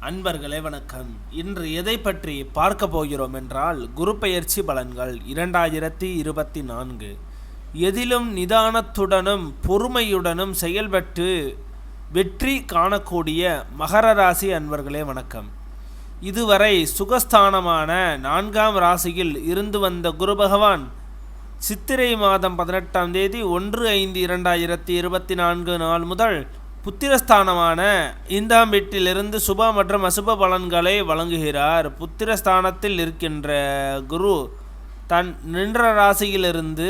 அன்பர்களே வணக்கம். இன்று எதை பற்றி பார்க்க போகிறோம் என்றால் குரு பெயர்ச்சி பலன்கள் 2024. எதிலும் நிதானத்துடனும் பொறுமையுடனும் செயல்பட்டு வெற்றி காணக்கூடிய மகர ராசி அன்பர்களே வணக்கம். இதுவரை சுகஸ்தானமான 4ஆம் ராசியில் இருந்து வந்த குரு பகவான் சித்திரை மாதம் 18ஆம் தேதி 1/5/2024 நாள் முதல் புத்திரஸ்தானமான 5ஆம் வீட்டிலிருந்து சுப மற்றும் அசுப பலன்களை வழங்குகிறார். புத்திரஸ்தானத்தில் இருக்கின்ற குரு தன் நின்ற ராசியிலிருந்து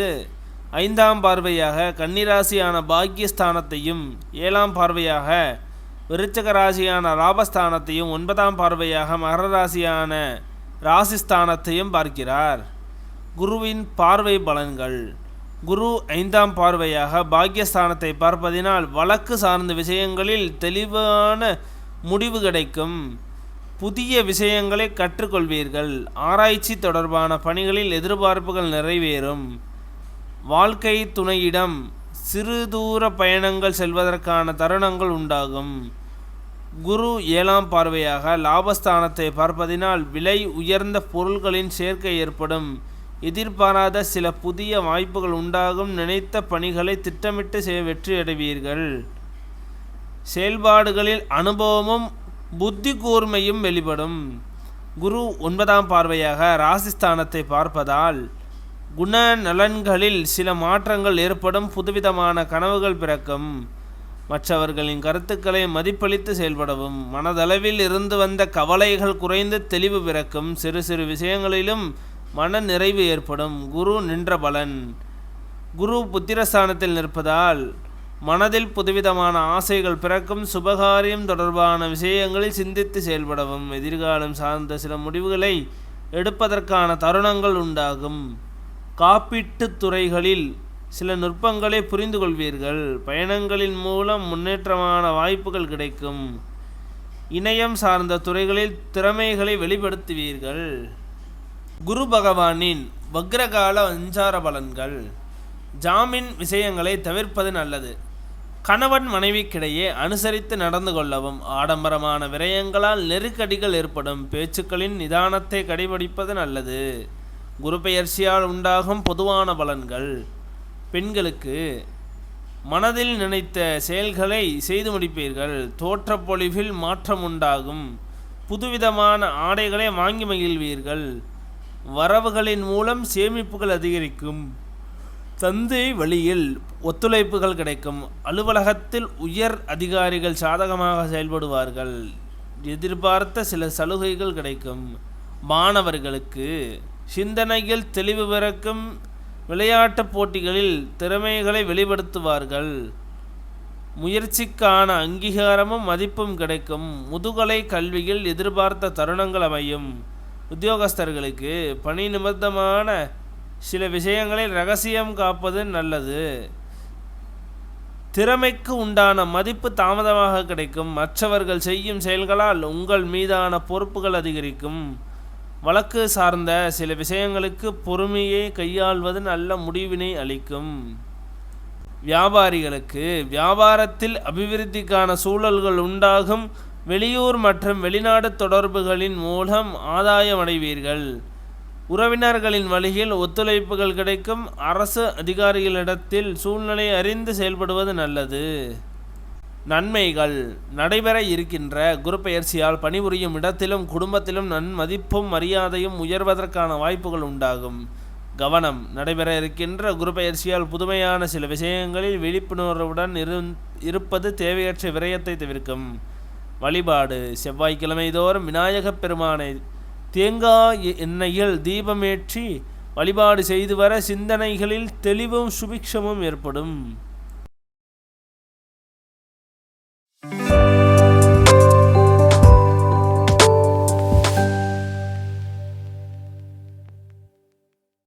5ஆம் பார்வையாக கன்னிராசியான பாக்கியஸ்தானத்தையும் 7ஆம் பார்வையாக விருச்சிக ராசியான லாபஸ்தானத்தையும் 9ஆம் பார்வையாக மகர ராசியான ராசிஸ்தானத்தையும் பார்க்கிறார். குருவின் பார்வை பலன்கள். குரு 5ஆம் பார்வையாக பாக்கியஸ்தானத்தை பார்ப்பதினால் வழக்கு சார்ந்த விஷயங்களில் தெளிவான முடிவு கிடைக்கும். புதிய விஷயங்களை கற்றுக்கொள்வீர்கள். ஆராய்ச்சி தொடர்பான பணிகளில் எதிர்பார்ப்புகள் நிறைவேறும். வாழ்க்கை துணையிடம் சிறு தூர பயணங்கள் செல்வதற்கான தருணங்கள் உண்டாகும். குரு 7ஆம் பார்வையாக லாபஸ்தானத்தை பார்ப்பதினால் விலை உயர்ந்த பொருள்களின் சேர்க்கை ஏற்படும். எதிர்பாராத சில புதிய வாய்ப்புகள் உண்டாகும். நினைத்த பணிகளை திட்டமிட்டு வெற்றியடைவீர்கள். செயல்பாடுகளில் அனுபவமும் புத்தி கூர்மையும் வெளிப்படும். குரு 9ஆம் பார்வையாக ராசிஸ்தானத்தை பார்ப்பதால் குண நலன்களில் சில மாற்றங்கள் ஏற்படும். புதுவிதமான கனவுகள் பிறக்கும். மற்றவர்களின் கருத்துக்களை மதிப்பளித்து செயல்படவும். மனதளவில் இருந்து வந்த கவலைகள் குறைந்து தெளிவு பிறக்கும். சிறு சிறு விஷயங்களிலும் மன நிறைவு ஏற்படும். குரு நின்ற பலன். குரு புத்திரஸ்தானத்தில் நிற்பதால் மனதில் புதுவிதமான ஆசைகள் பிறக்கும். சுபகாரியம் தொடர்பான விஷயங்களில் சிந்தித்து செயல்படவும். எதிர்காலம் சார்ந்த சில முடிவுகளை எடுப்பதற்கான தருணங்கள் உண்டாகும். காப்பீட்டுத் துறைகளில் சில நுட்பங்களை புரிந்து கொள்வீர்கள். பயணங்களின் மூலம் முன்னேற்றமான வாய்ப்புகள் கிடைக்கும். இணையம் சார்ந்த துறைகளில் திறமைகளை வெளிப்படுத்துவீர்கள். குரு பகவானின் வக்ரகால சஞ்சார பலன்கள். ஜாமீன் விஷயங்களை தவிர்ப்பது நல்லது. கணவன் மனைவிக்கிடையே அனுசரித்து நடந்து கொள்ளவும். ஆடம்பரமான விரயங்களால் நெருக்கடிகள் ஏற்படும். பேச்சுக்களின் நிதானத்தை கடைபிடிப்பது நல்லது. குரு பெயர்ச்சியால் உண்டாகும் பொதுவான பலன்கள். பெண்களுக்கு மனதில் நினைத்த செயல்களை செய்து முடிப்பீர்கள். தோற்றப்பொழிவில் மாற்றம் உண்டாகும். புதுவிதமான ஆடைகளை வாங்கி மகிழ்வீர்கள். வரவுகளின் மூலம் சேமிப்புகள் அதிகரிக்கும். தந்தை வழியில் ஒத்துழைப்புகள் கிடைக்கும். அலுவலகத்தில் உயர் அதிகாரிகள் சாதகமாக செயல்படுவார்கள். எதிர்பார்த்த சில சலுகைகள் கிடைக்கும். மாணவர்களுக்கு சிந்தனையில் தெளிவு பிறக்கும். விளையாட்டுப் போட்டிகளில் திறமைகளை வெளிப்படுத்துவார்கள். முயற்சிக்கான அங்கீகாரமும் மதிப்பும் கிடைக்கும். முதுகலை கல்வியில் எதிர்பார்த்த தருணங்கள் அமையும். உத்தியோகஸ்தர்களுக்கு பணி நிமித்தமான சில விஷயங்களை ரகசியம் காப்பது நல்லது. திறமைக்கு உண்டான மதிப்பு தாமதமாக கிடைக்கும். மற்றவர்கள் செய்யும் செயல்களால் உங்கள் மீதான பொறுப்புகள் அதிகரிக்கும். வழக்கு சார்ந்த சில விஷயங்களுக்கு பொறுமையை கையாள்வது நல்ல முடிவினை அளிக்கும். வியாபாரிகளுக்கு வியாபாரத்தில் அபிவிருத்திக்கான சூழல்கள் உண்டாகும். வெளியூர் மற்றும் வெளிநாடு தொடர்புகளின் மூலம் ஆதாயம் அடைவீர்கள். உறவினர்களின் வழியில் ஒத்துழைப்புகள் கிடைக்கும். அரசு அதிகாரிகளிடத்தில் சூழ்நிலை அறிந்து செயல்படுவது நல்லது. நன்மைகள். நடைபெற இருக்கின்ற குரு பெயர்ச்சியால் பணிபுரியும் இடத்திலும் குடும்பத்திலும் நன்மதிப்பும் மரியாதையும் உயர்வதற்கான வாய்ப்புகள் உண்டாகும். கவனம். நடைபெற இருக்கின்ற குரு பெயர்ச்சியால் புதுமையான சில விஷயங்களில் விழிப்புணர்வுடன் இருப்பது தேவையற்ற விரயத்தை தவிர்க்கும். வழிபாடு. செவ்வாய்க்கிழமை தோறும் விநாயகப் பெருமானை தேங்காய் எண்ணெயில் தீபமேற்றி வழிபாடு செய்து வர சிந்தனைகளில் தெளிவும் சுபிக்ஷமும் ஏற்படும்.